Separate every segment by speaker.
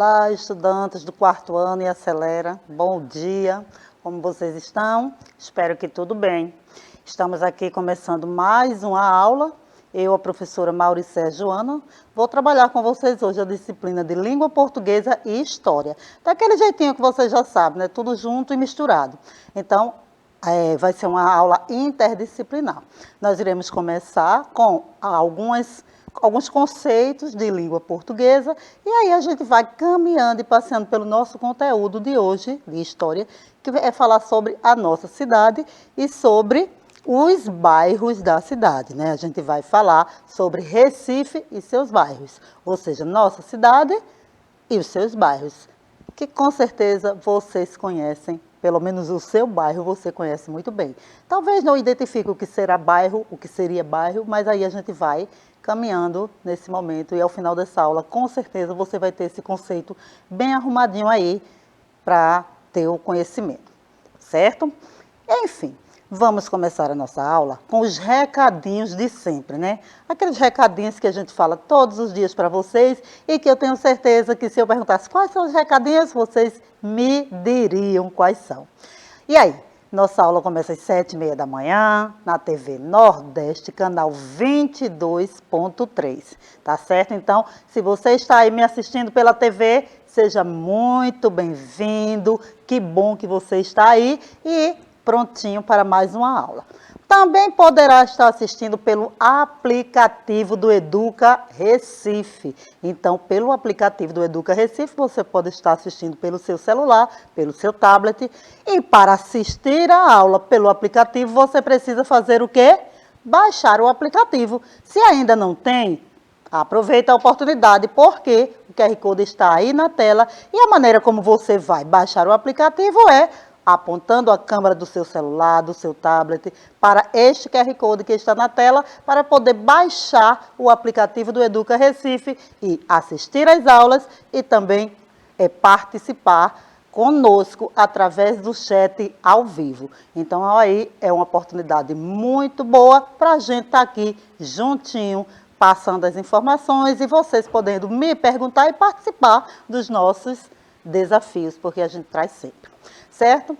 Speaker 1: Olá, estudantes do quarto ano e Acelera. Bom dia, como vocês estão? Espero que tudo bem. Estamos aqui começando mais uma aula. Eu, a professora Mauricéia Joana, vou trabalhar com vocês hoje a disciplina de Língua Portuguesa e História. Daquele jeitinho que vocês já sabem, né? Tudo junto e misturado. Então, vai ser uma aula interdisciplinar. Nós iremos começar com alguns conceitos de língua portuguesa e aí a gente vai caminhando e passeando pelo nosso conteúdo de hoje, de história, que é falar sobre a nossa cidade e sobre os bairros da cidade, né? A gente vai falar sobre Recife e seus bairros, ou seja, nossa cidade e os seus bairros, que com certeza vocês conhecem. Pelo menos o seu bairro você conhece muito bem. Talvez não identifique o que será bairro, o que seria bairro, mas aí a gente vai caminhando nesse momento e ao final dessa aula, com certeza você vai ter esse conceito bem arrumadinho aí para ter o conhecimento, certo? Enfim, vamos começar a nossa aula com os recadinhos de sempre, né? Aqueles recadinhos que a gente fala todos os dias para vocês e que eu tenho certeza que se eu perguntasse quais são os recadinhos, vocês me diriam quais são. E aí, nossa aula começa às 7h30 da manhã, na TV Nordeste, canal 22.3, tá certo? Então, se você está aí me assistindo pela TV, seja muito bem-vindo, que bom que você está aí e prontinho para mais uma aula. Também poderá estar assistindo pelo aplicativo do Educa Recife. Então, pelo aplicativo do Educa Recife, você pode estar assistindo pelo seu celular, pelo seu tablet. E para assistir a aula pelo aplicativo, você precisa fazer o quê? Baixar o aplicativo. Se ainda não tem, aproveita a oportunidade, porque o QR Code está aí na tela. E a maneira como você vai baixar o aplicativo é apontando a câmera do seu celular, do seu tablet, para este QR Code que está na tela, para poder baixar o aplicativo do Educa Recife e assistir às aulas e também participar conosco através do chat ao vivo. Então, aí é uma oportunidade muito boa para a gente estar aqui juntinho, passando as informações e vocês podendo me perguntar e participar dos nossos desafios, porque a gente traz sempre. Certo?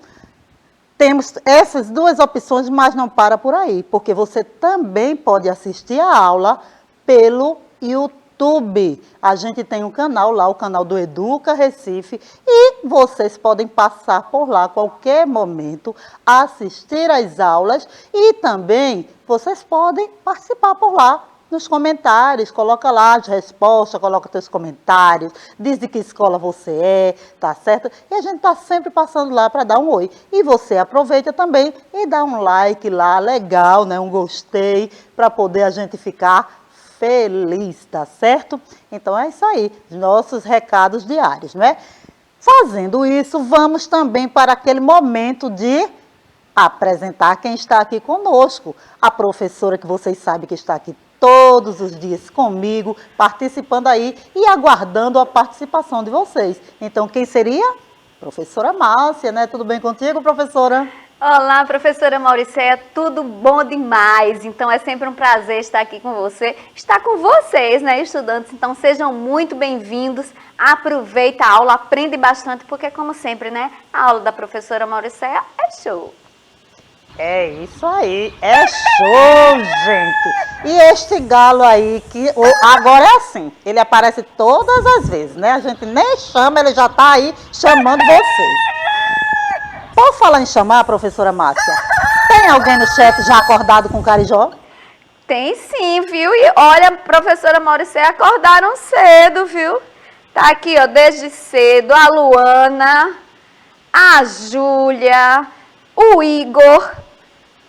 Speaker 1: Temos essas duas opções, mas não para por aí, porque você também pode assistir a aula pelo YouTube. A gente tem um canal lá, o canal do Educa Recife, e vocês podem passar por lá a qualquer momento, assistir às aulas e também vocês podem participar por lá. Nos comentários, coloca lá as respostas, coloca teus comentários, diz de que escola você é, tá certo? E a gente tá sempre passando lá para dar um oi. E você aproveita também e dá um like lá, legal, né? Um gostei, para poder a gente ficar feliz, tá certo? Então é isso aí, nossos recados diários, não é? Fazendo isso, vamos também para aquele momento de apresentar quem está aqui conosco. A professora que vocês sabem que está aqui todos os dias comigo, participando aí e aguardando a participação de vocês. Então, quem seria? Professora Márcia, né? Tudo bem contigo, professora?
Speaker 2: Olá, professora Mauricéia, tudo bom demais. Então, é sempre um prazer estar aqui com você, estar com vocês, né, estudantes. Então, sejam muito bem-vindos. Aproveita a aula, aprende bastante, porque, como sempre, né, a aula da professora Mauricéia é show.
Speaker 1: É isso aí, é show, gente! E este galo aí, que agora é assim, ele aparece todas as vezes, né? A gente nem chama, ele já tá aí chamando vocês. Por falar em chamar, professora Márcia, tem alguém no chat já acordado com carijó?
Speaker 2: Tem sim, viu? E olha, professora Mauricéia, acordaram cedo, viu? Tá aqui, ó, desde cedo, a Luana, a Júlia, o Igor,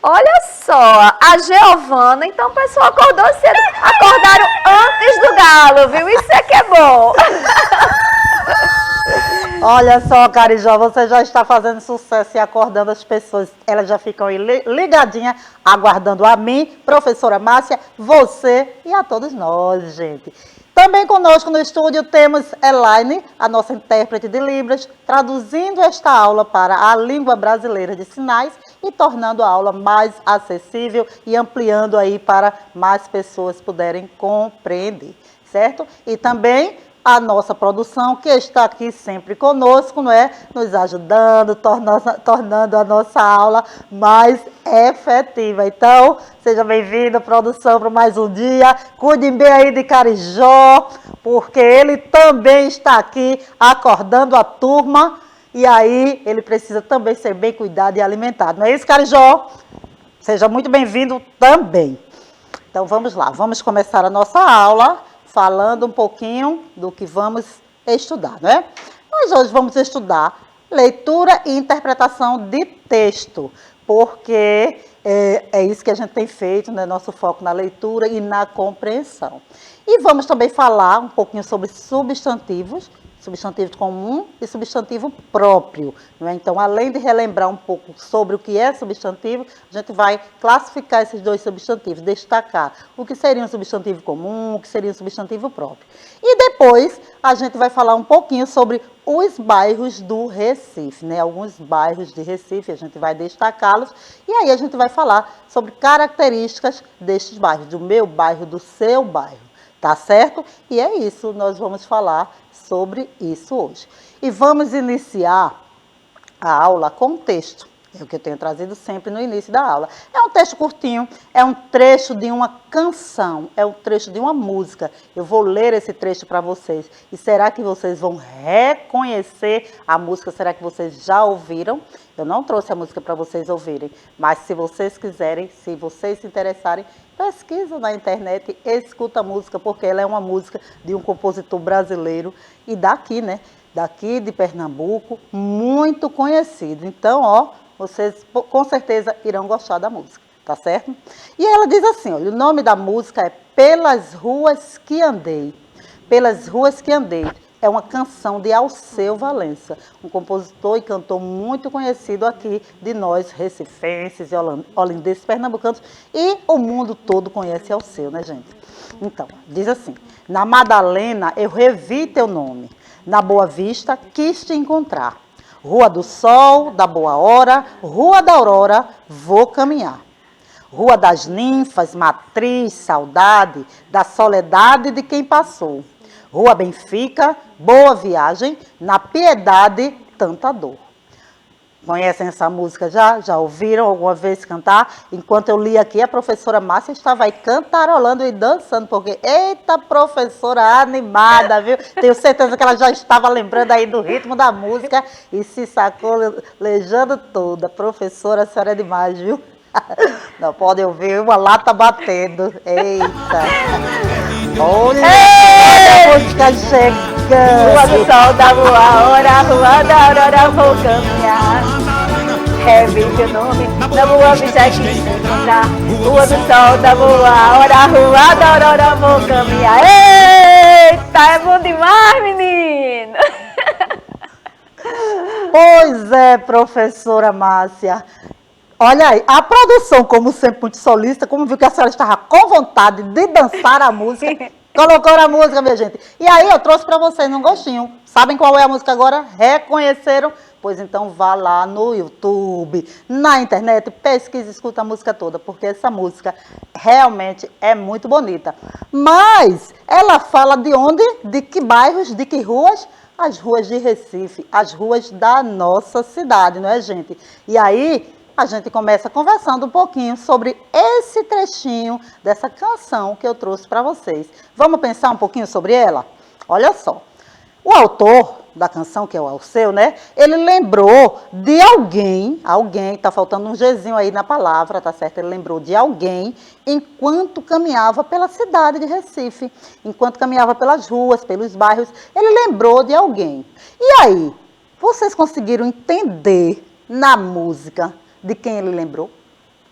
Speaker 2: olha só, a Giovana. Então o pessoal acordou cedo, acordaram antes do galo, viu? Isso é que é bom.
Speaker 1: Olha só, Carijó, você já está fazendo sucesso e acordando as pessoas. Elas já ficam aí ligadinhas, aguardando a mim, professora Márcia, você e a todos nós, gente. Também conosco no estúdio temos Elaine, a nossa intérprete de Libras, traduzindo esta aula para a língua brasileira de sinais e tornando a aula mais acessível e ampliando aí para mais pessoas puderem compreender, certo? E também a nossa produção, que está aqui sempre conosco, não é? Nos ajudando, tornando a nossa aula mais efetiva. Então, seja bem-vindo, produção, para mais um dia. Cuidem bem aí de Carijó, porque ele também está aqui acordando a turma. E aí, ele precisa também ser bem cuidado e alimentado. Não é isso, Carijó? Seja muito bem-vindo também. Então, vamos lá. Vamos começar a nossa aula falando um pouquinho do que vamos estudar, não é? Nós hoje vamos estudar leitura e interpretação de texto, porque é isso que a gente tem feito, né? Nosso foco na leitura e na compreensão. E vamos também falar um pouquinho sobre substantivos, substantivo comum e substantivo próprio. Não é? Então, além de relembrar um pouco sobre o que é substantivo, a gente vai classificar esses dois substantivos, destacar o que seria um substantivo comum, o que seria um substantivo próprio. E depois, a gente vai falar um pouquinho sobre os bairros do Recife, né? Alguns bairros de Recife, a gente vai destacá-los, e aí a gente vai falar sobre características destes bairros, do meu bairro, do seu bairro. Tá certo? E é isso, nós vamos falar sobre isso hoje. E vamos iniciar a aula com um texto. É o que eu tenho trazido sempre no início da aula. É um texto curtinho, é um trecho de uma canção, é um trecho de uma música. Eu vou ler esse trecho para vocês. E será que vocês vão reconhecer a música? Será que vocês já ouviram? Eu não trouxe a música para vocês ouvirem, mas se vocês quiserem, se vocês se interessarem, pesquisa na internet, escuta a música, porque ela é uma música de um compositor brasileiro e daqui, né? Daqui de Pernambuco, muito conhecido. Então, ó, vocês com certeza irão gostar da música, tá certo? E ela diz assim, olha, o nome da música é Pelas Ruas que Andei. Pelas Ruas que Andei. É uma canção de Alceu Valença, um compositor e cantor muito conhecido aqui de nós, recifenses e olindenses pernambucanos, e o mundo todo conhece Alceu, né, gente? Então, diz assim, na Madalena eu revi teu nome, na Boa Vista quis te encontrar, Rua do Sol, da Boa Hora, Rua da Aurora, vou caminhar. Rua das Ninfas, Matriz, Saudade, da soledade de quem passou. Rua Benfica, Boa Viagem, na Piedade, tanta dor. Conhecem essa música já? Já ouviram alguma vez cantar? Enquanto eu li aqui, a professora Márcia estava aí cantarolando e dançando, porque, eita, professora animada, viu? Tenho certeza que ela já estava lembrando aí do ritmo da música e se sacolejando toda. Professora, a senhora é demais, viu? Não pode ouvir uma lata batendo. Eita! Olha a música chegando.
Speaker 2: Rua do Sol da Boa Hora, Rua da Aurora, vou caminhar. Revi teu nome, na Boa Vista que te encontrar. Rua do Sol da Boa Hora, Rua da Aurora, vou caminhar. Eita, é bom demais, menino!
Speaker 1: Pois é, professora Márcia. Olha aí, a produção, como sempre, muito solista, como viu que a senhora estava com vontade de dançar a música, colocou a música, minha gente. E aí eu trouxe para vocês um gostinho. Sabem qual é a música agora? Reconheceram? Pois então vá lá no YouTube, na internet, pesquise e escuta a música toda, porque essa música realmente é muito bonita. Mas ela fala de onde? De que bairros? De que ruas? As ruas de Recife, as ruas da nossa cidade, não é, gente? E aí a gente começa conversando um pouquinho sobre esse trechinho dessa canção que eu trouxe para vocês. Vamos pensar um pouquinho sobre ela? Olha só, o autor da canção, que é o Alceu, né? Ele lembrou de alguém, tá faltando um Gzinho aí na palavra, tá certo? Ele lembrou de alguém enquanto caminhava pela cidade de Recife, enquanto caminhava pelas ruas, pelos bairros, ele lembrou de alguém. E aí, vocês conseguiram entender na música de quem ele lembrou?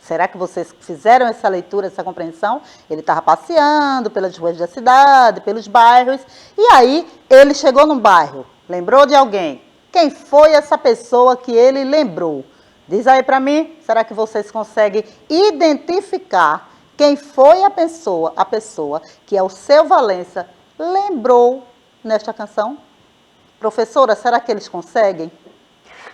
Speaker 1: Será que vocês fizeram essa leitura, essa compreensão? Ele estava passeando pelas ruas da cidade, pelos bairros, e aí ele chegou num bairro, lembrou de alguém. Quem foi essa pessoa que ele lembrou? Diz aí para mim, será que vocês conseguem identificar quem foi a pessoa que Alceu Valença lembrou nesta canção? Professora, será que eles conseguem?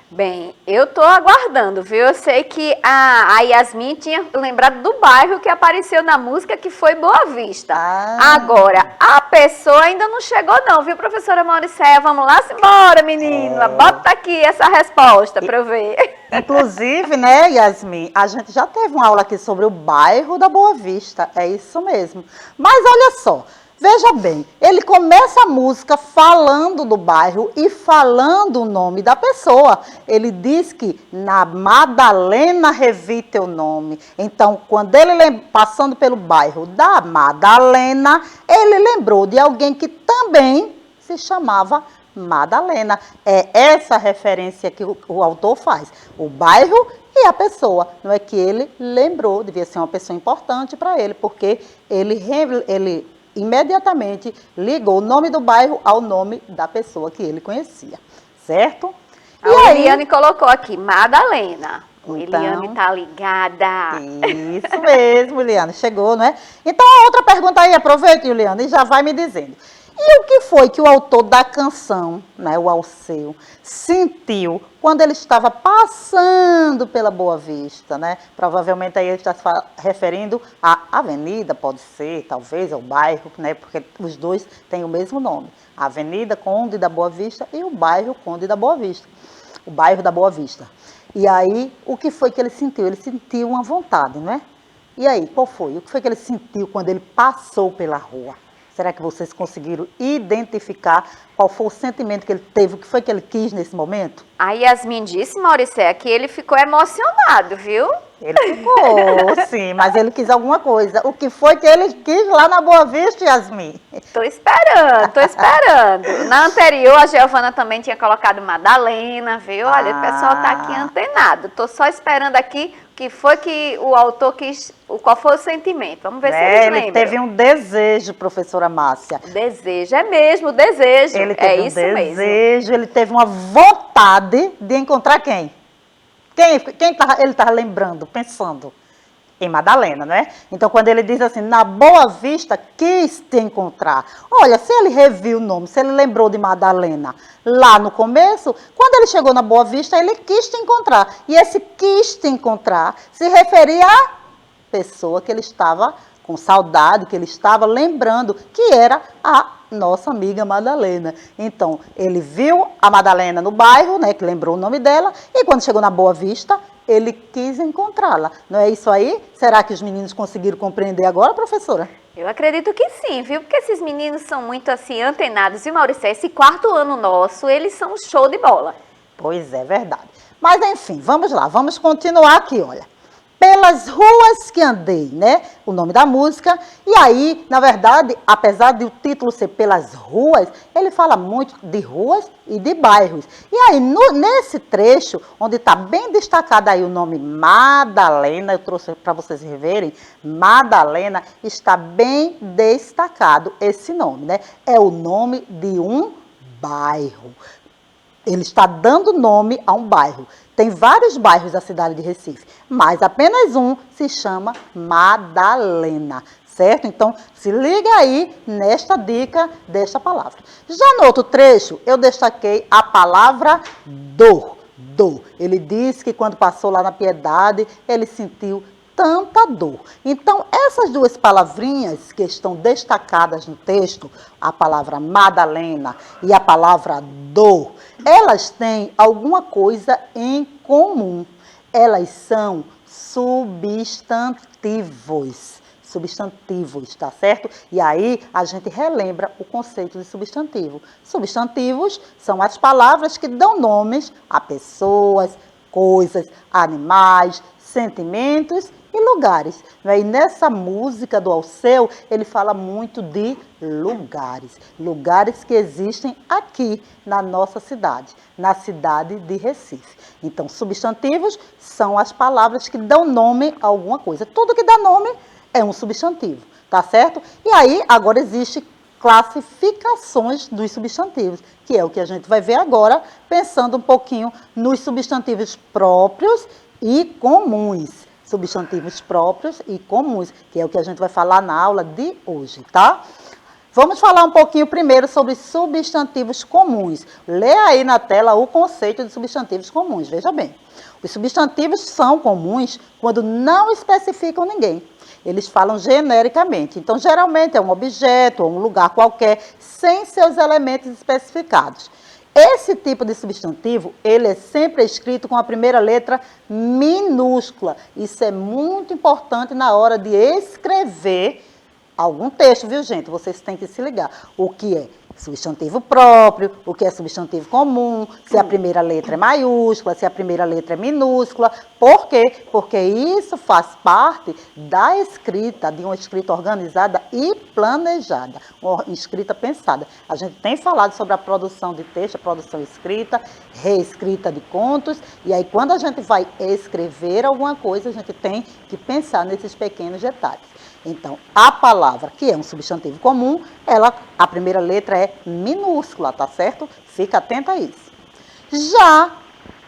Speaker 2: Bem, eu tô aguardando, viu? Eu sei que a Yasmin tinha lembrado do bairro que apareceu na música, que foi Boa Vista. Agora, a pessoa ainda não chegou não, viu, professora Mauricéia? Vamos lá, simbora, menina. Bota aqui essa resposta para eu ver.
Speaker 1: Inclusive, né, Yasmin, a gente já teve uma aula aqui sobre o bairro da Boa Vista, é isso mesmo. Mas olha só, veja bem, ele começa a música falando do bairro e falando o nome da pessoa. Ele diz que na Madalena revi teu nome. Então, quando ele passando pelo bairro da Madalena, ele lembrou de alguém que também se chamava Madalena. É essa referência que o autor faz. O bairro e a pessoa. Não é que ele lembrou, devia ser uma pessoa importante para ele, porque ele imediatamente ligou o nome do bairro ao nome da pessoa que ele conhecia. Certo?
Speaker 2: A Eliane colocou aqui, Madalena.
Speaker 1: Então,
Speaker 2: Eliane tá ligada.
Speaker 1: Isso mesmo, Eliane, chegou, não é? Então, a outra pergunta aí, aproveite, Eliane, e já vai me dizendo. E o que foi que o autor da canção, né, o Alceu, sentiu quando ele estava passando pela Boa Vista, né? Provavelmente aí ele está se referindo à avenida, pode ser, talvez, ao bairro, né? Porque os dois têm o mesmo nome. A Avenida Conde da Boa Vista e o bairro Conde da Boa Vista. O bairro da Boa Vista. E aí, o que foi que ele sentiu? Ele sentiu uma vontade, não é? E aí, qual foi? O que foi que ele sentiu quando ele passou pela rua? Será que vocês conseguiram identificar qual foi o sentimento que ele teve, o que foi que ele quis nesse momento?
Speaker 2: A Yasmin disse, Mauricéia, que ele ficou emocionado, viu?
Speaker 1: Ele ficou, sim, mas ele quis alguma coisa. O que foi que ele quis lá na Boa Vista, Yasmin?
Speaker 2: Tô esperando, tô esperando. Na anterior, a Giovana também tinha colocado Madalena, viu? Olha, o pessoal tá aqui antenado. Tô só esperando aqui o que foi que o autor quis, qual foi o sentimento. Vamos ver se eles lembram.
Speaker 1: Ele teve um desejo, professora Márcia.
Speaker 2: Desejo, é mesmo, desejo.
Speaker 1: Ele teve
Speaker 2: isso
Speaker 1: desejo,
Speaker 2: mesmo.
Speaker 1: Ele teve uma vontade de encontrar quem? Ele estava lembrando, pensando em Madalena, não é? Então, quando ele diz assim, na Boa Vista, quis te encontrar. Olha, se ele reviu o nome, se ele lembrou de Madalena lá no começo, quando ele chegou na Boa Vista, ele quis te encontrar. E esse quis te encontrar se referia à pessoa que ele estava com saudade, que ele estava lembrando, que era a nossa amiga Madalena. Então, ele viu a Madalena no bairro, né, que lembrou o nome dela, e quando chegou na Boa Vista, ele quis encontrá-la. Não é isso aí? Será que os meninos conseguiram compreender agora, professora?
Speaker 2: Eu acredito que sim, viu? Porque esses meninos são muito assim, antenados. E Mauricéia, esse quarto ano nosso, eles são um show de bola.
Speaker 1: Pois é, verdade. Mas, enfim, vamos lá, vamos continuar aqui, olha. Pelas ruas que andei, né? O nome da música. E aí, na verdade, apesar de o título ser Pelas Ruas, ele fala muito de ruas e de bairros. E aí, nesse trecho, onde está bem destacado aí o nome Madalena, eu trouxe para vocês verem, Madalena, está bem destacado esse nome, né? É o nome de um bairro. Ele está dando nome a um bairro. Tem vários bairros da cidade de Recife, mas apenas um se chama Madalena, certo? Então, se liga aí nesta dica desta palavra. Já no outro trecho, eu destaquei a palavra dor. Dor. Ele disse que quando passou lá na Piedade, ele sentiu tanta dor. Então, essas duas palavrinhas que estão destacadas no texto, a palavra Madalena e a palavra dor, elas têm alguma coisa em comum. Elas são substantivos. Substantivos, tá certo? E aí a gente relembra o conceito de substantivo. Substantivos são as palavras que dão nomes a pessoas, coisas, animais, sentimentos e lugares. E nessa música do Alceu, ele fala muito de lugares. Lugares que existem aqui na nossa cidade, na cidade de Recife. Então, substantivos são as palavras que dão nome a alguma coisa. Tudo que dá nome é um substantivo, tá certo? E aí, agora existe classificações dos substantivos, que é o que a gente vai ver agora, pensando um pouquinho nos substantivos próprios e comuns. Substantivos próprios e comuns, que é o que a gente vai falar na aula de hoje, tá? Vamos falar um pouquinho primeiro sobre substantivos comuns. Lê aí na tela o conceito de substantivos comuns, veja bem. Os substantivos são comuns quando não especificam ninguém. Eles falam genericamente. Então, geralmente é um objeto ou um lugar qualquer, sem seus elementos especificados. Esse tipo de substantivo, ele é sempre escrito com a primeira letra minúscula. Isso é muito importante na hora de escrever algum texto, viu, gente? Vocês têm que se ligar. O que é substantivo próprio, o que é substantivo comum, se a primeira letra é maiúscula, se a primeira letra é minúscula. Por quê? Porque isso faz parte da escrita, de uma escrita organizada e planejada, uma escrita pensada. A gente tem falado sobre a produção de texto, a produção escrita, reescrita de contos, e aí quando a gente vai escrever alguma coisa, a gente tem que pensar nesses pequenos detalhes. Então, a palavra, que é um substantivo comum, a primeira letra é minúscula, tá certo? Fica atenta a isso.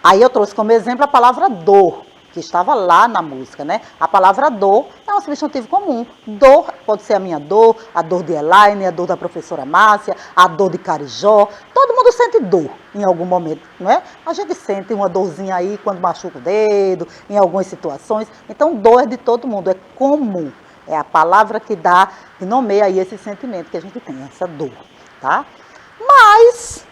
Speaker 1: Aí eu trouxe como exemplo a palavra dor, que estava lá na música, né? A palavra dor é um substantivo comum. Dor pode ser a minha dor, a dor de Elaine, a dor da professora Márcia, a dor de Carijó. Todo mundo sente dor em algum momento, não é? A gente sente uma dorzinha aí quando machuca o dedo, em algumas situações. Então, dor é de todo mundo, é comum. É a palavra que nomeia aí esse sentimento que a gente tem, essa dor, tá? Mas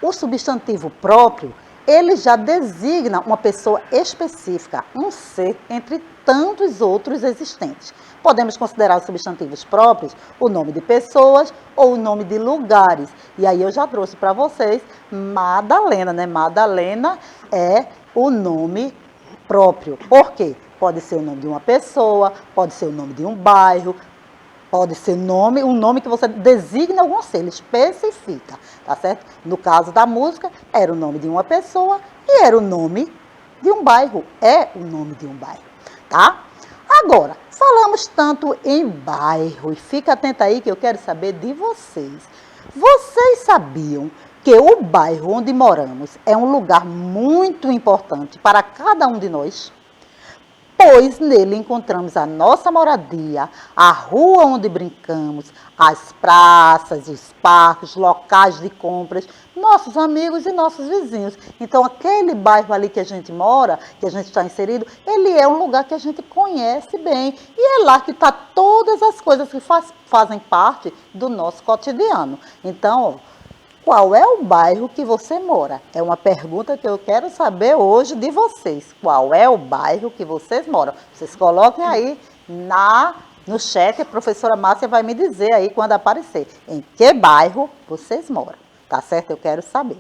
Speaker 1: o substantivo próprio, ele já designa uma pessoa específica, um ser entre tantos outros existentes. Podemos considerar os substantivos próprios o nome de pessoas ou o nome de lugares. E aí eu já trouxe para vocês Madalena, né? Madalena é o nome próprio. Por quê? Pode ser o nome de uma pessoa, pode ser o nome de um bairro, pode ser um nome que você designa algum ser, ele especifica, tá certo? No caso da música, era o nome de uma pessoa e era o nome de um bairro, é o nome de um bairro, tá? Agora, falamos tanto em bairro, e fica atenta aí que eu quero saber de vocês. Vocês sabiam que o bairro onde moramos é um lugar muito importante para cada um de nós? Pois nele encontramos a nossa moradia, a rua onde brincamos, as praças, os parques, locais de compras, nossos amigos e nossos vizinhos. Então, aquele bairro ali que a gente mora, que a gente está inserido, ele é um lugar que a gente conhece bem. E é lá que está todas as coisas que fazem parte do nosso cotidiano. Então, qual é o bairro que você mora? É uma pergunta que eu quero saber hoje de vocês. Qual é o bairro que vocês moram? Vocês coloquem aí no chat, a professora Márcia vai me dizer aí quando aparecer. Em que bairro vocês moram? Tá certo? Eu quero saber.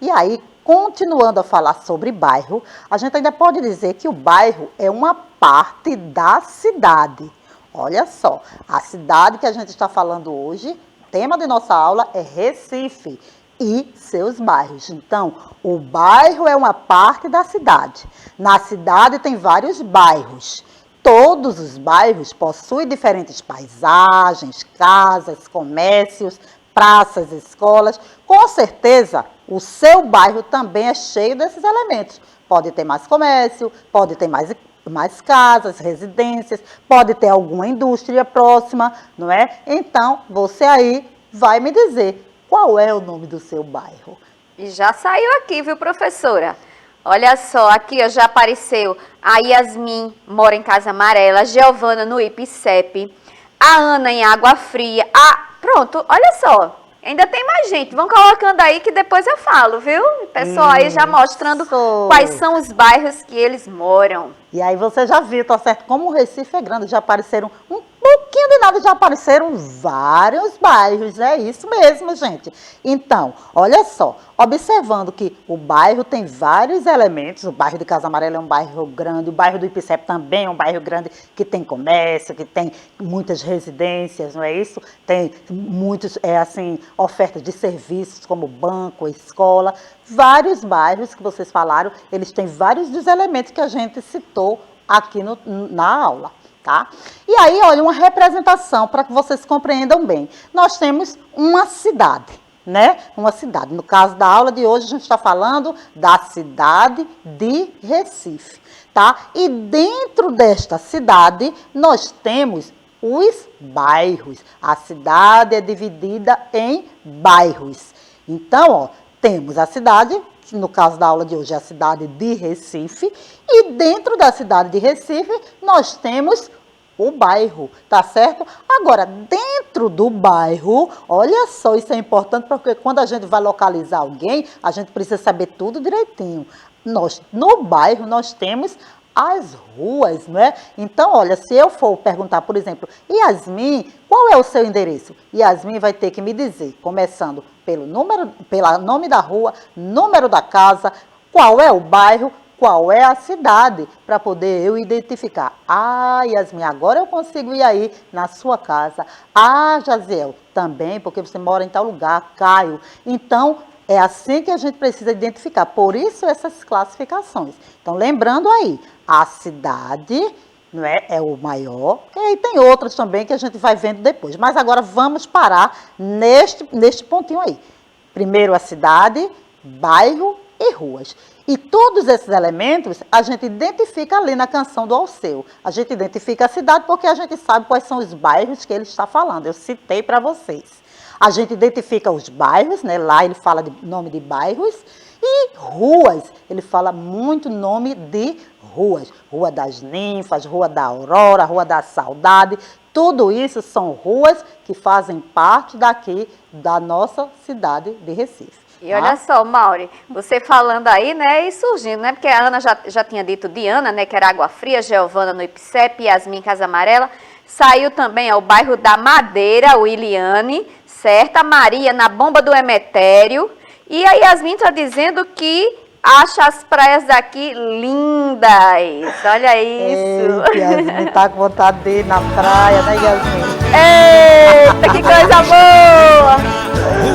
Speaker 1: E aí, continuando a falar sobre bairro, a gente ainda pode dizer que o bairro é uma parte da cidade. Olha só, a cidade que a gente está falando hoje, o tema de nossa aula é Recife e seus bairros. Então, o bairro é uma parte da cidade. Na cidade tem vários bairros. Todos os bairros possuem diferentes paisagens, casas, comércios, praças, escolas. Com certeza, o seu bairro também é cheio desses elementos. Pode ter mais comércio, pode ter mais casas, residências, pode ter alguma indústria próxima, não é? Então, você aí vai me dizer qual é o nome do seu bairro.
Speaker 2: E já saiu aqui, viu, professora? Olha só, aqui ó, já apareceu a Yasmin, mora em Casa Amarela, a Giovana no IPCEP, a Ana em Água Fria. Pronto, olha só. Ainda tem mais gente, vão colocando aí que depois eu falo, viu? O pessoal aí já mostrando quais são os bairros que eles moram.
Speaker 1: E aí você já viu, tá certo? Como o Recife é grande, já apareceram um pouquinho de nada, já apareceram vários bairros, é isso mesmo, gente. Então, olha só, observando que o bairro tem vários elementos, o bairro de Casa Amarela é um bairro grande, o bairro do IPCEP também é um bairro grande que tem comércio, que tem muitas residências, não é isso? Tem muitos, ofertas de serviços como banco, escola, vários bairros que vocês falaram, eles têm vários dos elementos que a gente citou aqui na aula, tá? E aí, olha, uma representação para que vocês compreendam bem. Nós temos uma cidade, né? Uma cidade. No caso da aula de hoje, a gente está falando da cidade de Recife, tá? E dentro desta cidade, nós temos os bairros. A cidade é dividida em bairros. Então, ó, temos a cidade, no caso da aula de hoje é a cidade de Recife, e dentro da cidade de Recife nós temos o bairro, tá certo? Agora, dentro do bairro, olha só, isso é importante porque quando a gente vai localizar alguém, a gente precisa saber tudo direitinho. No bairro, nós temos as ruas, né? Então, olha, se eu for perguntar, por exemplo, Yasmin, qual é o seu endereço? Yasmin vai ter que me dizer, começando pelo nome da rua, número da casa, qual é o bairro, qual é a cidade, para poder eu identificar. Ah, Yasmin, agora eu consigo ir aí na sua casa. Ah, Jaziel, também, porque você mora em tal lugar. Caio. Então, é assim que a gente precisa identificar. Por isso, essas classificações. Então, lembrando aí, a cidade, não é o maior, e aí tem outras também que a gente vai vendo depois. Mas agora vamos parar neste pontinho aí. Primeiro a cidade, bairro e ruas. E todos esses elementos a gente identifica ali na canção do Alceu. A gente identifica a cidade porque a gente sabe quais são os bairros que ele está falando. Eu citei para vocês. A gente identifica os bairros, né? Lá ele fala de nome de bairros. E ruas, ele fala muito nome de ruas. Rua das Ninfas, Rua da Aurora, Rua da Saudade. Tudo isso são ruas que fazem parte daqui da nossa cidade de Recife.
Speaker 2: E olha só, Mauri, você falando aí, né, e surgindo, né, porque a Ana já tinha dito Diana, né, que era Água Fria, Giovana no Ipsep, Yasmin Casa Amarela, saiu também ao bairro da Madeira, o Iliane, certo? A Maria na Bomba do Emetério, e a Yasmin está dizendo que acha as praias daqui lindas, olha isso.
Speaker 1: Eita, Yasmin tá com vontade de ir na praia, né, Yasmin?
Speaker 2: Eita, que coisa boa!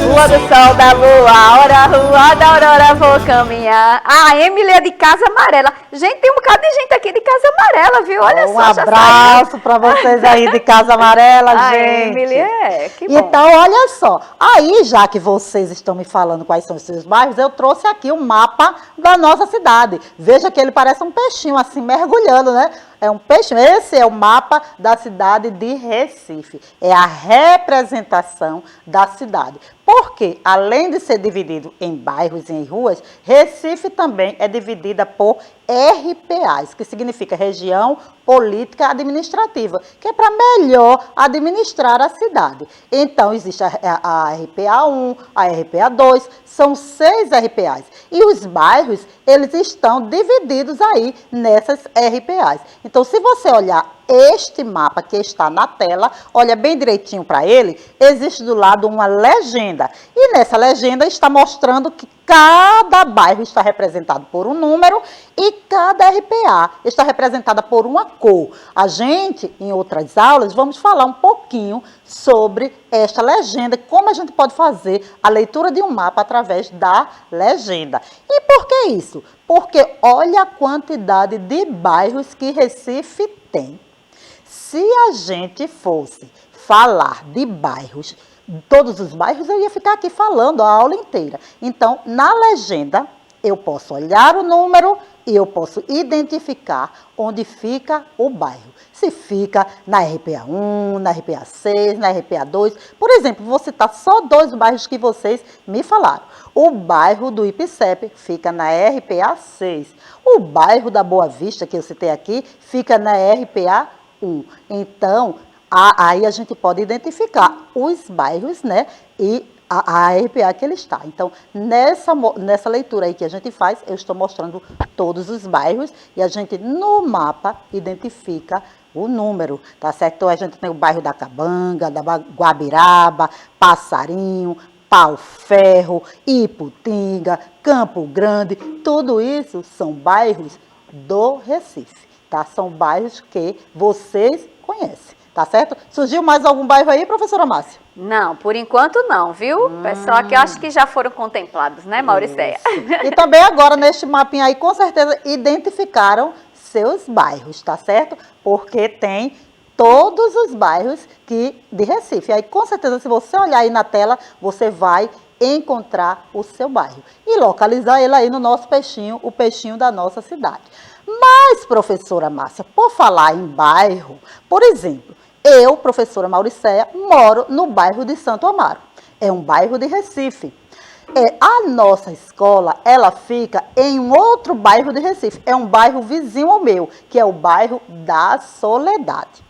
Speaker 2: Rua do Sol da Lua, hora Rua da Aurora vou caminhar. A Emily é de Casa Amarela. Gente, tem um bocado de gente aqui de Casa Amarela, viu? Olha
Speaker 1: Um
Speaker 2: só.
Speaker 1: abraço para vocês aí de Casa Amarela,
Speaker 2: A
Speaker 1: gente.
Speaker 2: Emily que bom.
Speaker 1: Então, olha só. Aí, já que vocês estão me falando quais são os seus bairros, eu trouxe aqui o mapa da nossa cidade. Veja que ele parece um peixinho assim, mergulhando, né? É um peixinho. Esse é o mapa da cidade de Recife. É a representação da cidade. Porque, além de ser dividido em bairros e em ruas, Recife também é dividida por RPAs, que significa Região Política Administrativa, que é para melhor administrar a cidade. Então, existe a RPA 1, a RPA 2, são 6 RPAs. E os bairros, eles estão divididos aí nessas RPAs. Então, se você olhar este mapa que está na tela, olha bem direitinho para ele, existe do lado uma legenda. E nessa legenda está mostrando que cada bairro está representado por um número e cada RPA está representada por uma cor. A gente, em outras aulas, vamos falar um pouquinho sobre esta legenda, como a gente pode fazer a leitura de um mapa através da legenda. E por que isso? Porque olha a quantidade de bairros que Recife tem. Se a gente fosse falar de bairros, todos os bairros, eu ia ficar aqui falando a aula inteira. Então, na legenda, eu posso olhar o número e eu posso identificar onde fica o bairro. Se fica na RPA 1, na RPA 6, na RPA 2. Por exemplo, vou citar só 2 bairros que vocês me falaram. O bairro do Ipsep fica na RPA 6. O bairro da Boa Vista, que eu citei aqui, fica na RPA 1. Então, aí a gente pode identificar os bairros, né, e a RPA que ele está. Então, nessa leitura aí que a gente faz, eu estou mostrando todos os bairros e a gente, no mapa, identifica o número, tá certo? Então, a gente tem o bairro da Cabanga, da Guabiraba, Passarinho, Pau-Ferro, Iputinga, Campo Grande, tudo isso são bairros do Recife, tá? São bairros que vocês conhecem. Tá certo? Surgiu mais algum bairro aí, professora Márcia?
Speaker 2: Não, por enquanto não, viu? Pessoal aqui eu acho que já foram contemplados, né, Mauricéia?
Speaker 1: E também agora, neste mapinha aí, com certeza, identificaram seus bairros, tá certo? Porque tem todos os bairros de Recife. Aí, com certeza, se você olhar aí na tela, você vai encontrar o seu bairro. E localizar ele aí no nosso peixinho, o peixinho da nossa cidade. Mas, professora Márcia, por falar em bairro, por exemplo, Eu, professora Mauricéia, moro no bairro de Santo Amaro. É um bairro de Recife. A nossa escola, ela fica em um outro bairro de Recife. É um bairro vizinho ao meu, que é o bairro da Soledade.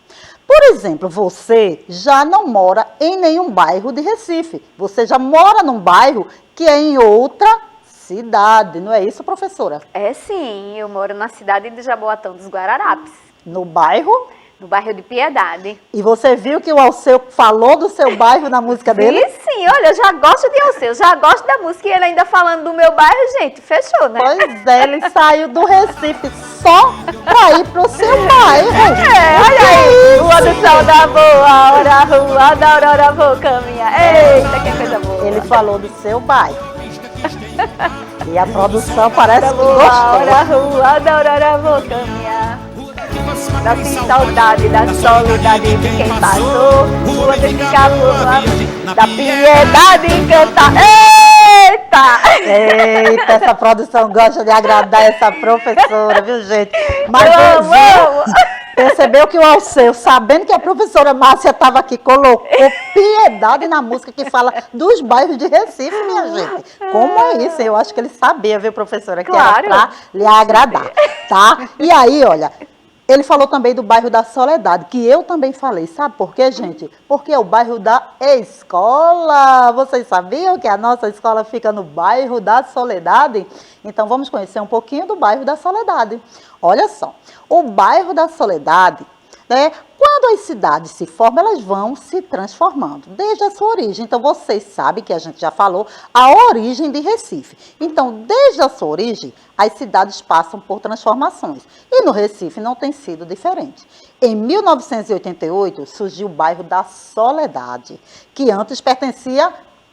Speaker 1: Por exemplo, você já não mora em nenhum bairro de Recife. Você já mora num bairro que é em outra cidade. Não é isso, professora?
Speaker 2: É sim, eu moro na cidade de Jaboatão dos Guararapes.
Speaker 1: No bairro?
Speaker 2: No bairro de Piedade.
Speaker 1: E você viu que o Alceu falou do seu bairro na música dele?
Speaker 2: E sim, olha, eu já gosto de Alceu, já gosto da música e ele ainda falando do meu bairro, gente, fechou, né?
Speaker 1: Pois é, ele saiu do Recife só pra ir pro seu bairro.
Speaker 2: Olha aí, rua do sol da boa hora, rua da aurora vou caminhar. Eita, que coisa boa.
Speaker 1: Ele falou do seu bairro. E a produção parece
Speaker 2: Da
Speaker 1: que
Speaker 2: boa hora,
Speaker 1: gostou.
Speaker 2: rua da aurora vou caminhar. Da saudade, da soledade de quem passou, rua desse cabelo, da piedade encantar. Eita!
Speaker 1: Eita, essa produção gosta de agradar essa professora, viu, gente? Mas
Speaker 2: Amo.
Speaker 1: percebeu que o Alceu, sabendo que a professora Márcia estava aqui, colocou piedade na música que fala dos bairros de Recife, minha gente. Como é isso? Eu acho que ele sabia, viu, professora, que
Speaker 2: Claro.
Speaker 1: era para lhe agradar, tá? E aí, olha, ele falou também do bairro da Soledade, que eu também falei. Sabe por quê, gente? Porque é o bairro da escola. Vocês sabiam que a nossa escola fica no bairro da Soledade? Então, vamos conhecer um pouquinho do bairro da Soledade. Olha só, o bairro da Soledade, né? Quando as cidades se formam, elas vão se transformando, desde a sua origem. Então, vocês sabem que a gente já falou a origem de Recife. Então, desde a sua origem, as cidades passam por transformações. E no Recife não tem sido diferente. Em 1988, surgiu o bairro da Soledade, que antes pertencia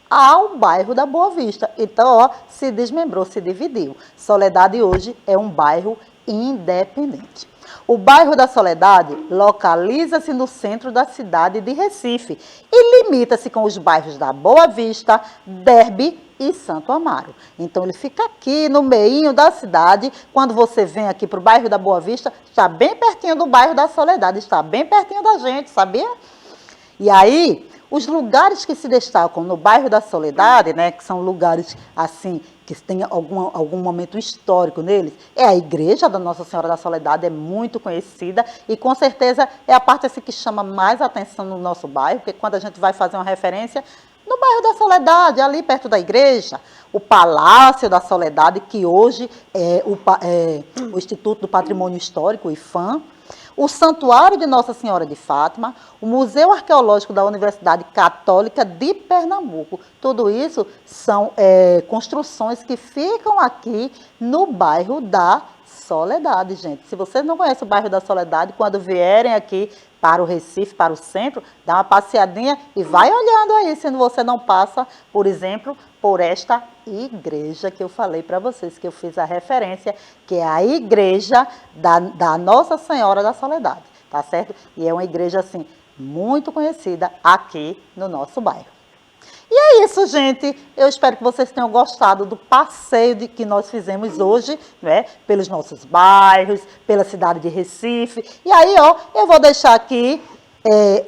Speaker 1: ao bairro da Boa Vista. Então, ó, se desmembrou, se dividiu. Soledade hoje é um bairro independente. O bairro da Soledade localiza-se no centro da cidade de Recife e limita-se com os bairros da Boa Vista, Derby e Santo Amaro. Então, ele fica aqui no meio da cidade. Quando você vem aqui para o bairro da Boa Vista, está bem pertinho do bairro da Soledade, está bem pertinho da gente, sabia? E aí, os lugares que se destacam no bairro da Soledade, né, que são lugares assim, que tem algum momento histórico neles, é a igreja da Nossa Senhora da Soledade, é muito conhecida e com certeza é a parte assim, que chama mais atenção no nosso bairro, porque quando a gente vai fazer uma referência, no bairro da Soledade, ali perto da igreja, o Palácio da Soledade, que hoje é o Instituto do Patrimônio Histórico, o IFAM, o Santuário de Nossa Senhora de Fátima, o Museu Arqueológico da Universidade Católica de Pernambuco. Tudo isso são construções que ficam aqui no bairro da Soledade, gente. Se vocês não conhecem o bairro da Soledade, quando vierem aqui para o Recife, para o centro, dá uma passeadinha e vai olhando aí, se você não passa, por exemplo, por esta igreja que eu falei para vocês, que eu fiz a referência, que é a igreja da Nossa Senhora da Soledade, tá certo? E é uma igreja, assim, muito conhecida aqui no nosso bairro. E é isso, gente. Eu espero que vocês tenham gostado do passeio que nós fizemos hoje, né? Pelos nossos bairros, pela cidade de Recife. E aí, ó, eu vou deixar aqui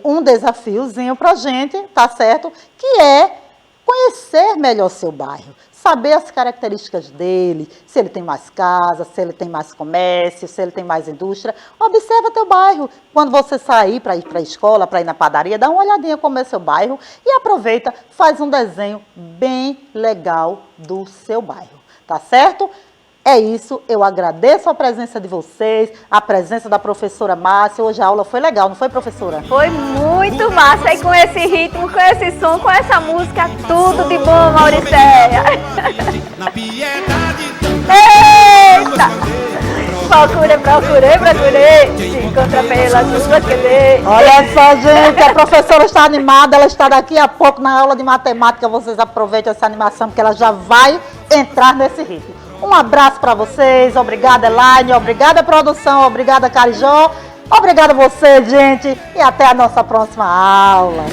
Speaker 1: um desafiozinho pra gente, tá certo? Que é conhecer melhor seu bairro, saber as características dele, se ele tem mais casas, se ele tem mais comércio, se ele tem mais indústria. Observa teu bairro. Quando você sair para ir para a escola, para ir na padaria, dá uma olhadinha como é seu bairro e aproveita, faz um desenho bem legal do seu bairro, tá certo? É isso, eu agradeço a presença de vocês, a presença da professora Márcia. Hoje a aula foi legal, não foi, professora?
Speaker 2: Foi muito massa e com esse ritmo, com esse som, com essa música, tudo de bom, Mauricéia. Eita! Procurei, se encontra pelas ruas que dei.
Speaker 1: Olha só, gente, a professora está animada, ela está daqui a pouco na aula de matemática. Vocês aproveitem essa animação, porque ela já vai entrar nesse ritmo. Um abraço para vocês, obrigada Elaine, obrigada produção, obrigada Carijó, obrigada a você, gente, e até a nossa próxima aula.